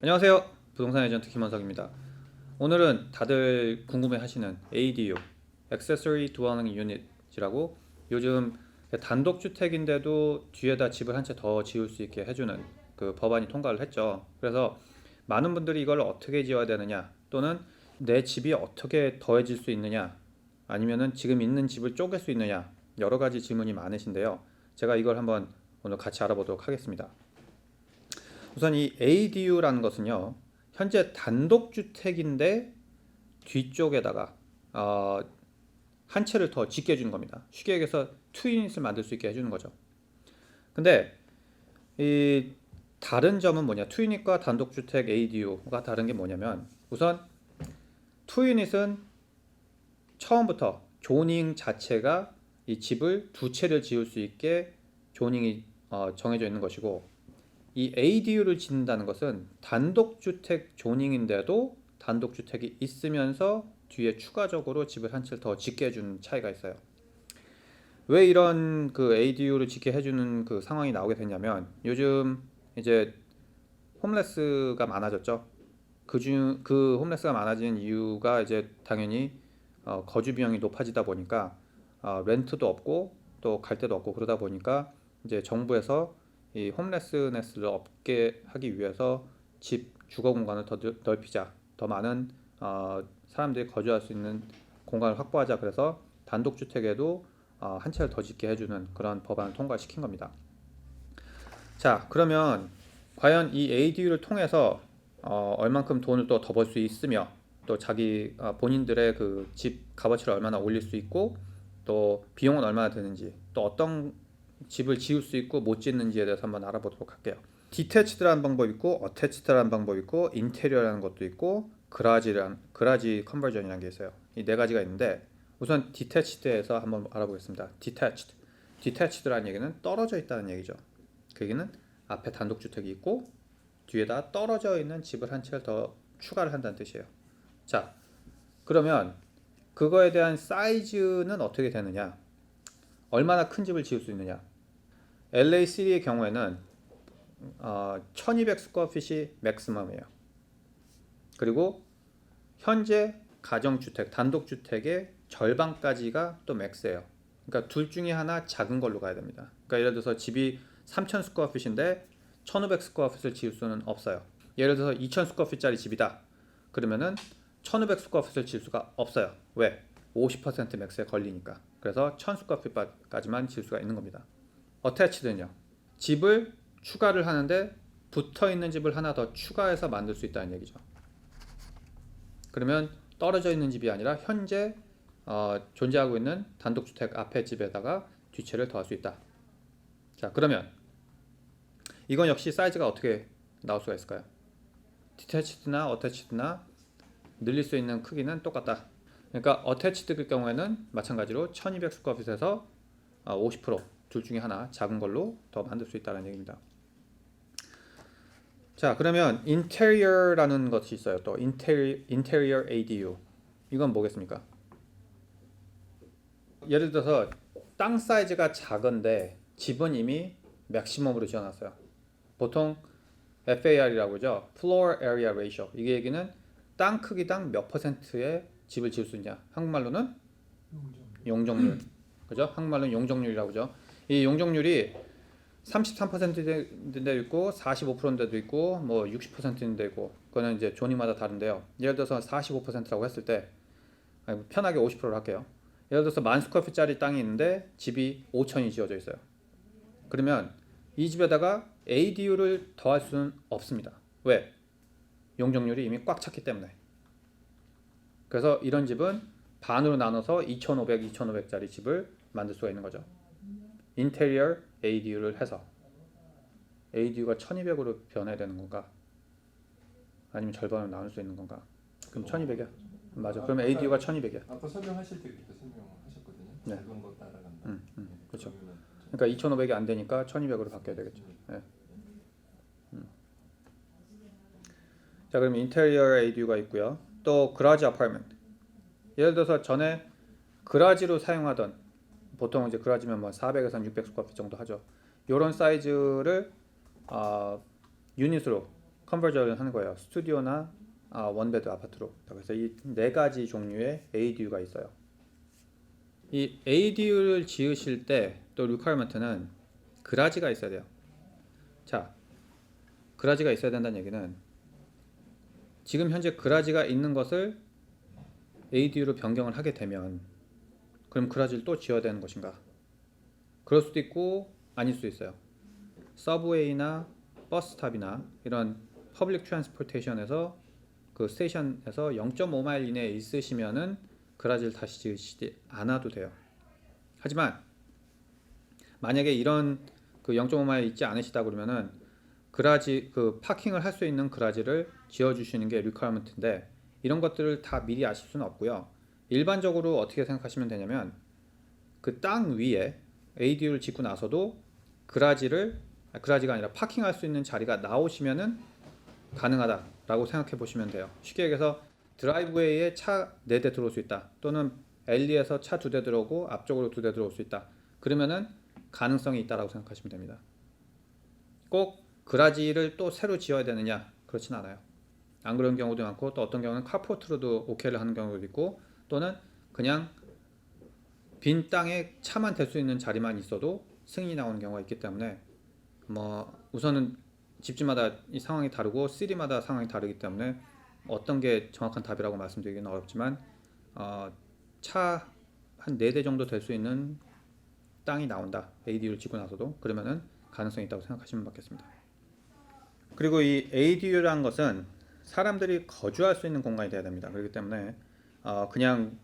안녕하세요. 부동산 에이전트 김원석입니다. 오늘은 다들 궁금해하시는 ADU, Accessory Dwelling Unit이라고 요즘 단독주택인데도 뒤에다 집을 한 채 더 지을 수 있게 해주는 그 법안이 통과를 했죠. 그래서 많은 분들이 이걸 어떻게 지어야 되느냐, 또는 내 집이 어떻게 더해질 수 있느냐, 아니면은 지금 있는 집을 쪼갤 수 있느냐, 여러 가지 질문이 많으신데요. 제가 이걸 한번 오늘 같이 알아보도록 하겠습니다. 우선 이 ADU라는 것은요, 현재 단독주택인데 뒤쪽에다가 한 채를 더 짓게 해주는 겁니다. 쉽게 얘기해서 투유닛을 만들 수 있게 해주는 거죠. 근데 이 다른 점은 뭐냐? 투유닛과 단독주택 ADU가 다른 게 뭐냐면, 우선 투유닛은 처음부터 조닝 자체가 이 집을 두 채를 지을 수 있게 조닝이 정해져 있는 것이고, 이 ADU를 짓는다는 것은 단독주택 조닝인데도 단독주택이 있으면서 뒤에 추가적으로 집을 한 채 더 짓게 해주는 차이가 있어요. 왜 이런 그 ADU를 짓게 해주는 그 상황이 나오게 됐냐면, 요즘 이제 홈레스가 많아졌죠. 그 홈레스가 많아진 이유가 이제 당연히 거주 비용이 높아지다 보니까 렌트도 없고 또 갈 데도 없고, 그러다 보니까 이제 정부에서 이 홈레스네스를 없게 하기 위해서 집 주거 공간을 더 넓히자, 더 많은 사람들이 거주할 수 있는 공간을 확보하자, 그래서 단독주택에도 한 채를 더 짓게 해주는 그런 법안을 통과시킨 겁니다. 자, 그러면 과연 이 ADU를 통해서 얼만큼 돈을 또 더 벌 수 있으며, 또 자기 본인들의 그 집 값어치를 얼마나 올릴 수 있고, 또 비용은 얼마나 드는지, 또 어떤 집을 지을 수 있고 못 짓는지에 대해서 한번 알아보도록 할게요. 디태치드라는 방법이 있고, 어태치드라는 방법이 있고, 인테리어라는 것도 있고, 그라지 컨버전이라는 게 있어요. 이 네 가지가 있는데, 우선 디태치드에서 한번 알아보겠습니다. 디태치드라는 얘기는 떨어져 있다는 얘기죠. 그 얘기는 앞에 단독주택이 있고 뒤에다 떨어져 있는 집을 한 채를 더 추가를 한다는 뜻이에요. 자, 그러면 그거에 대한 사이즈는 어떻게 되느냐? 얼마나 큰 집을 지을 수 있느냐? LA 시리의 경우에는 1200 스퀘어핏이 맥시멈이에요. 그리고 현재 가정주택, 단독주택의 절반까지가 또 맥스예요. 그러니까 둘 중에 하나 작은 걸로 가야 됩니다. 그러니까 예를 들어서 집이 3000 스퀘어핏인데 1500 스퀘어핏을 지을 수는 없어요. 예를 들어서 2000 스퀘어핏짜리 집이다. 그러면은 1500 스퀘어핏을 지을 수가 없어요. 왜? 50% 맥스에 걸리니까. 그래서 1000 스퀘어핏까지만 지을 수가 있는 겁니다. 어태치드는요, 집을 추가를 하는데 붙어 있는 집을 하나 더 추가해서 만들 수 있다는 얘기죠. 그러면 떨어져 있는 집이 아니라 현재 존재하고 있는 단독주택 앞에 집에다가 뒷채를 더할 수 있다. 자, 그러면 이건 역시 사이즈가 어떻게 나올 수가 있을까요? 디태치드나 어태치드나 늘릴 수 있는 크기는 똑같다. 그러니까 어태치드 경우에는 마찬가지로 1200 스퀘어핏에서 50%둘 중에 하나 작은 걸로 더 만들 수 있다는 얘기입니다. 자, 그러면 인테리어라는 것이 있어요. 또 인테리어 ADU. 이건 뭐겠습니까? 예를 들어서 땅 사이즈가 작은데 집은 이미 맥시멈으로 지어놨어요. 보통 FAR이라고 하죠. Floor Area Ratio. 이게 얘기는 땅 크기당 몇 퍼센트의 집을 지을 수 있냐. 한국말로는 용적률. 그죠? 한국말로는 용적률이라고 하죠. 이 용적률이 33%인 데도 있고 45%인 데도 있고 뭐 60%인 데도 있고, 그거는 이제 조닝마다 다른데요. 예를 들어서 45%라고 했을 때, 편하게 50%로 할게요. 예를 들어서 10,000스퀘어핏짜리 땅이 있는데 집이 5,000이 지어져 있어요. 그러면 이 집에다가 ADU를 더할 수는 없습니다. 왜? 용적률이 이미 꽉 찼기 때문에. 그래서 이런 집은 반으로 나눠서 2,500, 2,500짜리 집을 만들 수가 있는 거죠. 인테리어 ADU를 해서 ADU가 1200으로 변해야 되는 건가? 아니면 절반으로 나눌 수 있는 건가? 그럼 1200이야. 맞아. 그러면 ADU가 1200이야. 아까 설명하실 때 그렇게 설명하셨거든요. 네. 작은 거 따라간다. 그렇죠. 그러니까 2,500이 안 되니까 1200으로 바뀌어야 되겠죠. 네. 자, 그럼 인테리어 ADU가 있고요. 또 그라지 아파트먼트. 예를 들어서 전에 그라지로 사용하던, 보통 이제 그라지면 뭐 400에서 600 스퀘어핏 정도 하죠. 이런 사이즈를 유닛으로 컨버전을 하는 거예요. 스튜디오나 원베드 아파트로. 그래서 이 네 가지 종류의 ADU가 있어요. 이 ADU를 지으실 때 또 리퀘어먼트는 그라지가 있어야 돼요. 자, 그라지가 있어야 된다는 얘기는 지금 현재 그라지가 있는 것을 ADU로 변경을 하게 되면 그럼 그라지를 또 지어야 되는 것인가? 그럴 수도 있고 아닐 수도 있어요. 서브웨이나 버스탑이나 이런 퍼블릭 트랜스포테이션에서 그 스테이션에서 0.5마일 이내에 있으시면은 그라지를 다시 지으시지 않아도 돼요. 하지만 만약에 이런 그 0.5마일 있지 않으시다 그러면은 그라지 그 파킹을 할 수 있는 그라지를 지어 주시는 게 리퀘어먼트인데 이런 것들을 다 미리 아실 수는 없고요. 일반적으로 어떻게 생각하시면 되냐면 그 땅 위에 ADU를 짓고 나서도 그라지가 아니라 파킹할 수 있는 자리가 나오시면은 가능하다라고 생각해 보시면 돼요. 쉽게 얘기해서 드라이브웨이에 차 4대 들어올 수 있다. 또는 엘리에서 차 2대 들어오고 앞쪽으로 2대 들어올 수 있다. 그러면은 가능성이 있다라고 생각하시면 됩니다. 꼭 그라지를 또 새로 지어야 되느냐? 그렇진 않아요. 안 그런 경우도 많고 또 어떤 경우는 카포트로도 오케이를 하는 경우도 있고 또는 그냥 빈 땅에 차만 댈 수 있는 자리만 있어도 승인이 나오는 경우가 있기 때문에 뭐 우선은 집집마다 이 상황이 다르고 시리마다 상황이 다르기 때문에 어떤 게 정확한 답이라고 말씀드리기는 어렵지만 차 한 4대 정도 될 수 있는 땅이 나온다. ADU를 짓고 나서도 그러면은 가능성이 있다고 생각하시면 맞겠습니다. 그리고 이 ADU라는 것은 사람들이 거주할 수 있는 공간이 돼야 됩니다. 그렇기 때문에 그냥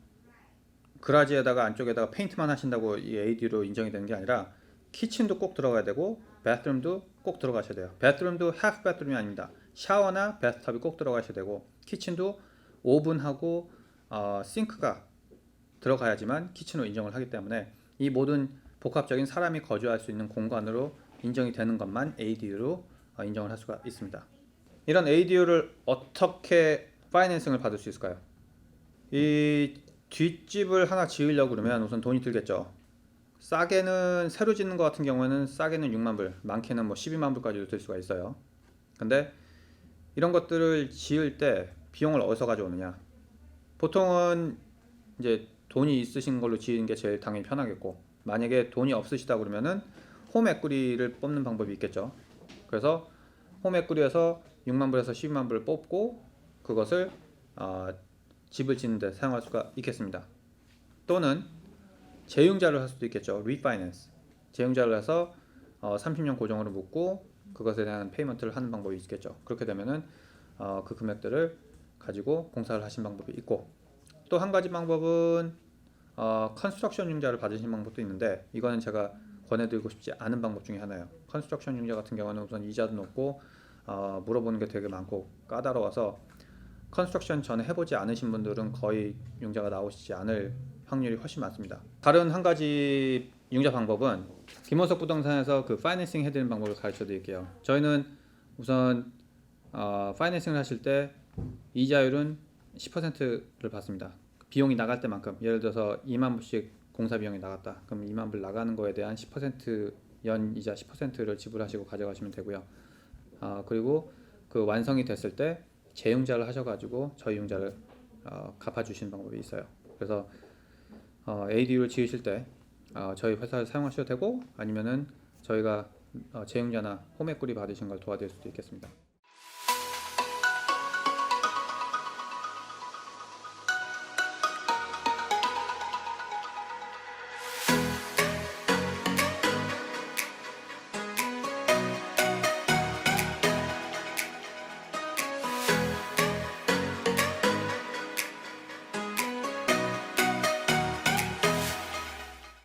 그라지에다가 안쪽에다가 페인트만 하신다고 이 ADU로 인정이 되는 게 아니라 키친도 꼭 들어가야 되고 바스룸도 꼭 들어가셔야 돼요. 바스룸도 half bathroom이 아닙니다. 샤워나 바스탑이 꼭 들어가셔야 되고 키친도 오븐하고 싱크가 들어가야지만 키친으로 인정을 하기 때문에 이 모든 복합적인 사람이 거주할 수 있는 공간으로 인정이 되는 것만 ADU로 인정을 할 수가 있습니다. 이런 ADU를 어떻게 파이낸싱을 받을 수 있을까요? 이 뒷집을 하나 지으려고 그러면 우선 돈이 들겠죠. 싸게는 새로 짓는 것 같은 경우에는 싸게는 6만 불, 많게는 뭐 12만 불까지도 들 수가 있어요. 근데 이런 것들을 지을 때 비용을 어디서 가져오느냐? 보통은 이제 돈이 있으신 걸로 지은 게 제일 당연히 편하겠고 만약에 돈이 없으시다 그러면은 홈 에퀴티를 뽑는 방법이 있겠죠. 그래서 홈 에퀴티에서 6만 불에서 12만 불을 뽑고 그것을 집을 짓는 데 사용할 수가 있겠습니다. 또는 재융자를 할 수도 있겠죠. 리파이낸스. 재융자를 해서 30년 고정으로 묶고 그것에 대한 페이먼트를 하는 방법이 있겠죠. 그렇게 되면은 그 금액들을 가지고 공사를 하신 방법이 있고 또 한 가지 방법은 컨스트럭션 융자를 받으신 방법도 있는데 이거는 제가 권해드리고 싶지 않은 방법 중에 하나예요. 컨스트럭션 융자 같은 경우는 우선 이자도 높고 물어보는 게 되게 많고 까다로워서 컨스트럭션 전에 해보지 않으신 분들은 거의 융자가 나오시지 않을 확률이 훨씬 많습니다. 다른 한 가지 융자 방법은 김원석 부동산에서 그 파이낸싱 해드리는 방법을 가르쳐 드릴게요. 저희는 우선 파이낸싱을 하실 때 이자율은 10%를 받습니다. 비용이 나갈 때만큼 예를 들어서 2만 불씩 공사 비용이 나갔다. 그럼 2만 불 나가는 거에 대한 10% 연이자 10%를 지불하시고 가져가시면 되고요. 그리고 그 완성이 됐을 때 재융자를 하셔가지고 저희 융자를 갚아주시는 방법이 있어요. 그래서 ADU를 지으실 때 저희 회사를 사용하셔도 되고 아니면은 저희가 재융자나 홈 에퀴티 받으신 걸 도와드릴 수도 있겠습니다.